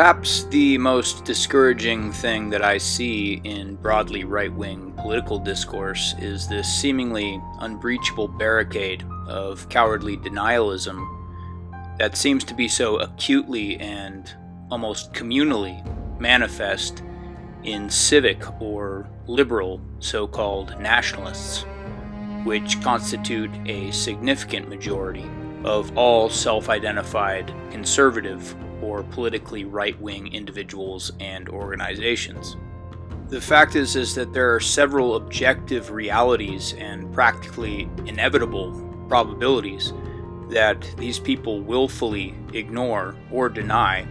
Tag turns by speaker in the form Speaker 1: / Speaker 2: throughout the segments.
Speaker 1: Perhaps the most discouraging thing that I see in broadly right-wing political discourse is this seemingly unbreachable barricade of cowardly denialism that seems to be so acutely and almost communally manifest in civic or liberal so-called nationalists, which constitute a significant majority of all self-identified conservative or politically right-wing individuals and organizations. The fact is that there are several objective realities and practically inevitable probabilities that these people willfully ignore or deny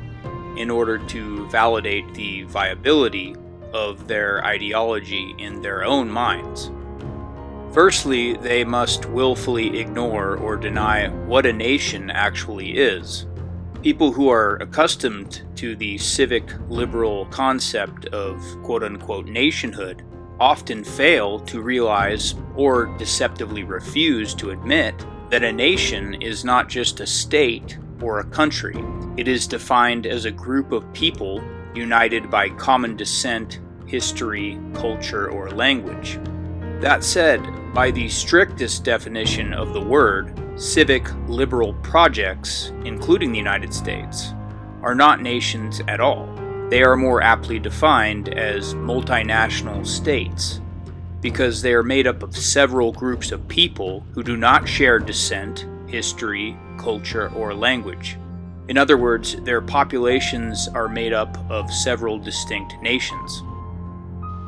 Speaker 1: in order to validate the viability of their ideology in their own minds. Firstly, they must willfully ignore or deny what a nation actually is. People who are accustomed to the civic-liberal concept of quote-unquote nationhood often fail to realize or deceptively refuse to admit that a nation is not just a state or a country. It is defined as a group of people united by common descent, history, culture, or language. That said, by the strictest definition of the word, civic-liberal projects, including the United States, are not nations at all. They are more aptly defined as multinational states, because they are made up of several groups of people who do not share descent, history, culture, or language. In other words, their populations are made up of several distinct nations.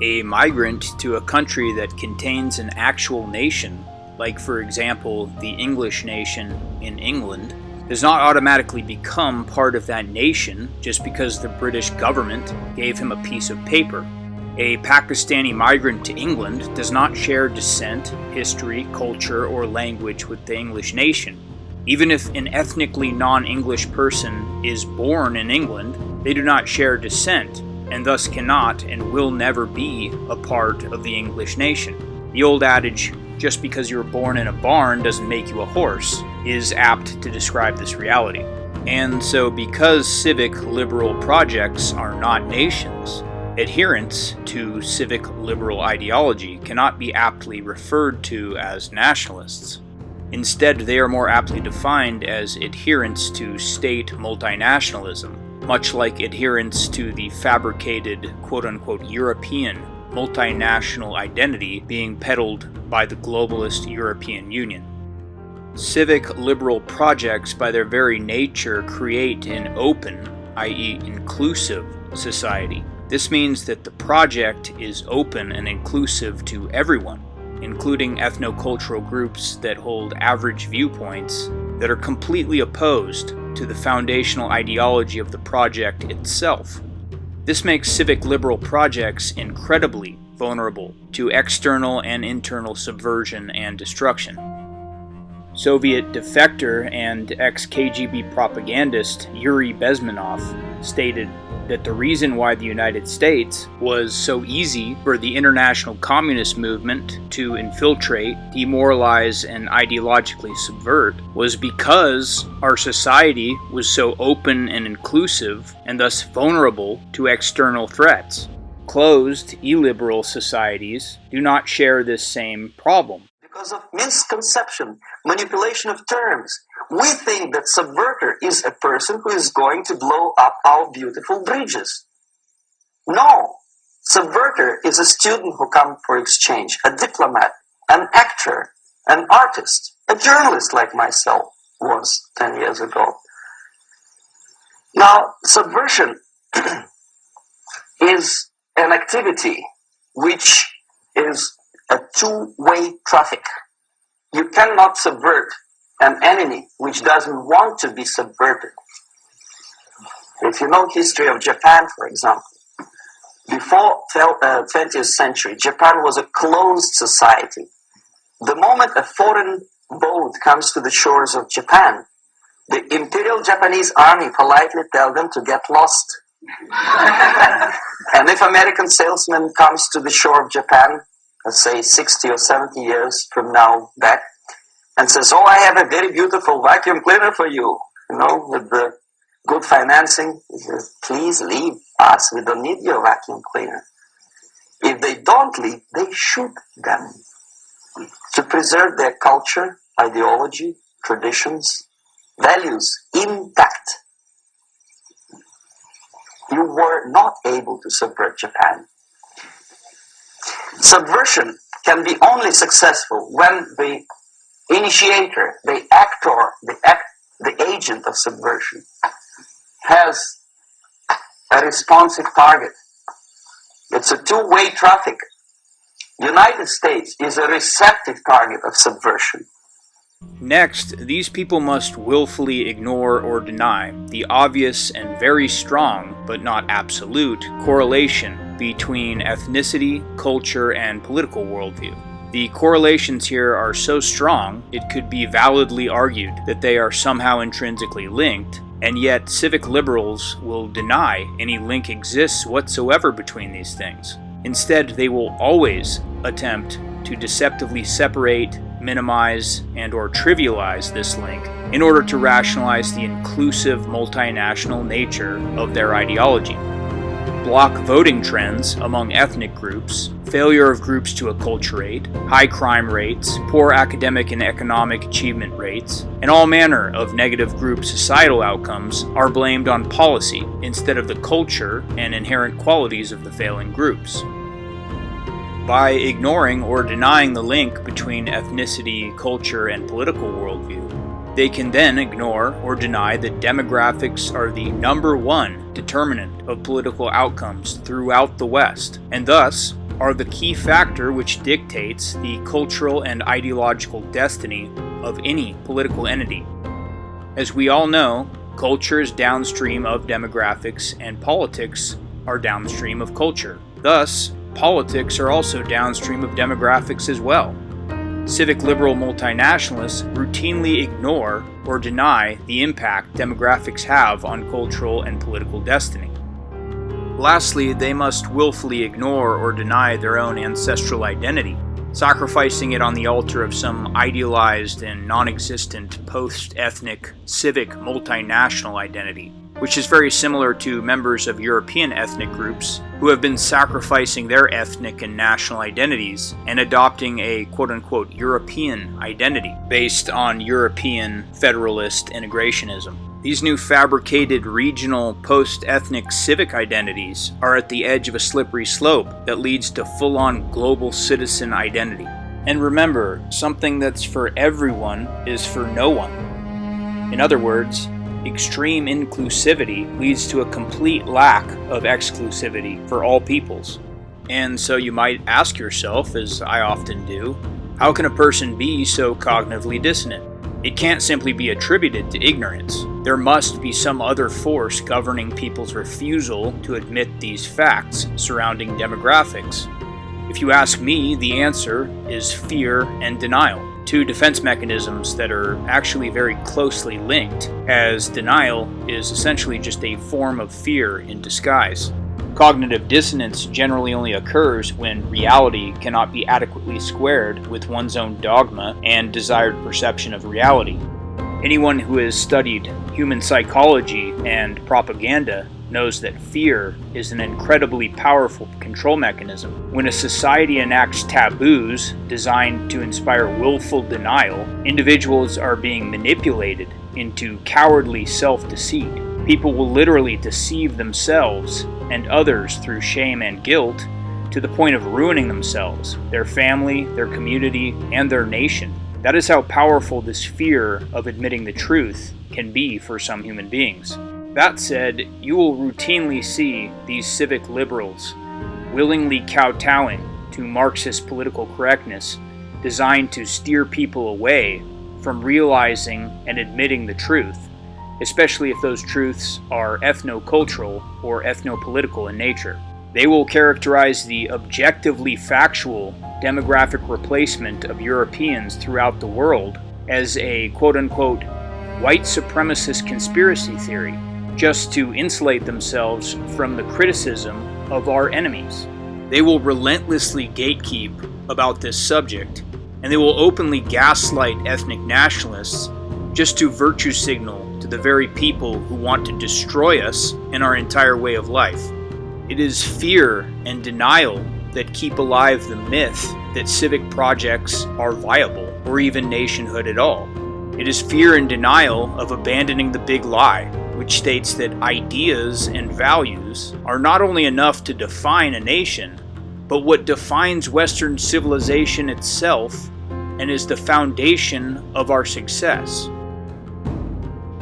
Speaker 1: A migrant to a country that contains an actual nation, like for example the English nation in England, does not automatically become part of that nation just because the British government gave him a piece of paper. A Pakistani migrant to England does not share descent, history, culture, or language with the English nation. Even if an ethnically non-English person is born in England, they do not share descent, and thus cannot and will never be a part of the English nation. The old adage, just because you were born in a barn doesn't make you a horse, is apt to describe this reality. And so because civic-liberal projects are not nations, adherents to civic-liberal ideology cannot be aptly referred to as nationalists. Instead, they are more aptly defined as adherents to state multinationalism, much like adherents to the fabricated quote-unquote European multinational identity being peddled by the globalist European Union. Civic-liberal projects by their very nature create an open, i.e. inclusive, society. This means that the project is open and inclusive to everyone, including ethnocultural groups that hold average viewpoints that are completely opposed to the foundational ideology of the project itself. This makes civic-liberal projects incredibly vulnerable to external and internal subversion and destruction. Soviet defector and ex-KGB propagandist Yuri Bezmenov stated that the reason why the United States was so easy for the international communist movement to infiltrate, demoralize, and ideologically subvert was because our society was so open and inclusive and thus vulnerable to external threats. Closed, illiberal societies do not share this same problem.
Speaker 2: Because of misconception, manipulation of terms, we think that subverter is a person who is going to blow up our beautiful bridges. No, subverter is a student who comes for exchange, a diplomat, an actor, an artist, a journalist like myself was 10 years ago. Now, subversion is an activity which is a two-way traffic. You cannot subvert an enemy which doesn't want to be subverted. If you know history of Japan, for example, before 20th century, Japan was a closed society. The moment a foreign boat comes to the shores of Japan, the Imperial Japanese Army politely tell them to get lost. And if American salesman comes to the shore of Japan, let's say 60 or 70 years from now back, and says, "Oh, I have a very beautiful vacuum cleaner for you," with the good financing, he says, please leave us, we don't need your vacuum cleaner. If they don't leave, they shoot them to preserve their culture, ideology, traditions, values intact. You were not able to subvert Japan. Subversion can be only successful when the initiator, the actor, the agent of subversion has a responsive target. It's a two-way traffic. The United States is a receptive target of subversion.
Speaker 1: Next, these people must willfully ignore or deny the obvious and very strong, but not absolute, correlation between ethnicity, culture, and political worldview. The correlations here are so strong, it could be validly argued that they are somehow intrinsically linked, and yet civic liberals will deny any link exists whatsoever between these things. Instead, they will always attempt to deceptively separate, minimize, and/or trivialize this link in order to rationalize the inclusive multinational nature of their ideology. Block voting trends among ethnic groups, failure of groups to acculturate, high crime rates, poor academic and economic achievement rates, and all manner of negative group societal outcomes are blamed on policy instead of the culture and inherent qualities of the failing groups. By ignoring or denying the link between ethnicity, culture, and political worldview, they can then ignore or deny that demographics are the number one determinant of political outcomes throughout the West, and thus are the key factor which dictates the cultural and ideological destiny of any political entity. As we all know, culture is downstream of demographics, and politics are downstream of culture. Thus, politics are also downstream of demographics as well. Civic-liberal multinationalists routinely ignore or deny the impact demographics have on cultural and political destiny. Lastly, they must willfully ignore or deny their own ancestral identity, sacrificing it on the altar of some idealized and non-existent post-ethnic civic multinational identity, which is very similar to members of European ethnic groups who have been sacrificing their ethnic and national identities and adopting a quote-unquote European identity based on European federalist integrationism. These new fabricated regional post-ethnic civic identities are at the edge of a slippery slope that leads to full-on global citizen identity. And remember, something that's for everyone is for no one. In other words, extreme inclusivity leads to a complete lack of exclusivity for all peoples. And so you might ask yourself, as I often do, how can a person be so cognitively dissonant? It can't simply be attributed to ignorance. There must be some other force governing people's refusal to admit these facts surrounding demographics. If you ask me, the answer is fear and denial. Two defense mechanisms that are actually very closely linked, as denial is essentially just a form of fear in disguise. Cognitive dissonance generally only occurs when reality cannot be adequately squared with one's own dogma and desired perception of reality. Anyone who has studied human psychology and propaganda knows that fear is an incredibly powerful control mechanism. When a society enacts taboos designed to inspire willful denial, individuals are being manipulated into cowardly self-deceit. People will literally deceive themselves and others through shame and guilt to the point of ruining themselves, their family, their community, and their nation. That is how powerful this fear of admitting the truth can be for some human beings. That said, you will routinely see these civic liberals willingly kowtowing to Marxist political correctness designed to steer people away from realizing and admitting the truth, especially if those truths are ethno-cultural or ethno-political in nature. They will characterize the objectively factual demographic replacement of Europeans throughout the world as a quote-unquote white supremacist conspiracy theory, just to insulate themselves from the criticism of our enemies. They will relentlessly gatekeep about this subject, and they will openly gaslight ethnic nationalists just to virtue signal to the very people who want to destroy us and our entire way of life. It is fear and denial that keep alive the myth that civic projects are viable, or even nationhood at all. It is fear and denial of abandoning the big lie, which states that ideas and values are not only enough to define a nation, but what defines Western civilization itself and is the foundation of our success.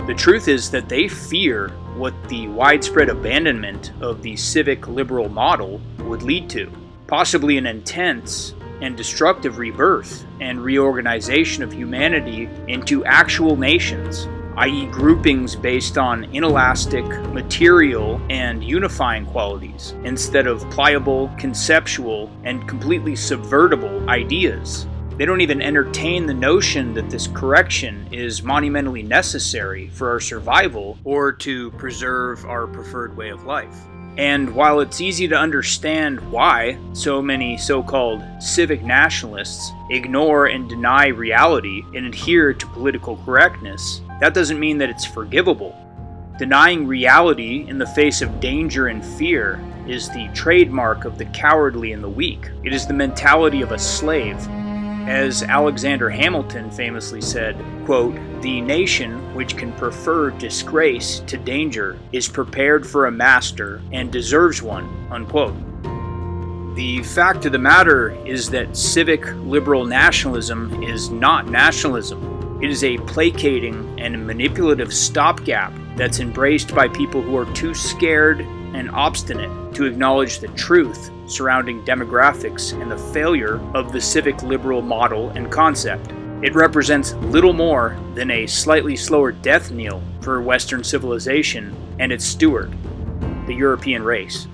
Speaker 1: The truth is that they fear what the widespread abandonment of the civic-liberal model would lead to, possibly an intense and destructive rebirth and reorganization of humanity into actual nations, i.e. groupings based on inelastic, material, and unifying qualities, instead of pliable, conceptual, and completely subvertible ideas. They don't even entertain the notion that this correction is monumentally necessary for our survival or to preserve our preferred way of life. And while it's easy to understand why so many so-called civic nationalists ignore and deny reality and adhere to political correctness, that doesn't mean that it's forgivable. Denying reality in the face of danger and fear is the trademark of the cowardly and the weak. It is the mentality of a slave. As Alexander Hamilton famously said, quote, "The nation which can prefer disgrace to danger is prepared for a master and deserves one," unquote. The fact of the matter is that civic liberal nationalism is not nationalism. It is a placating and manipulative stopgap that's embraced by people who are too scared and obstinate to acknowledge the truth surrounding demographics and the failure of the civic liberal model and concept. It represents little more than a slightly slower death knell for Western civilization and its steward, the European race.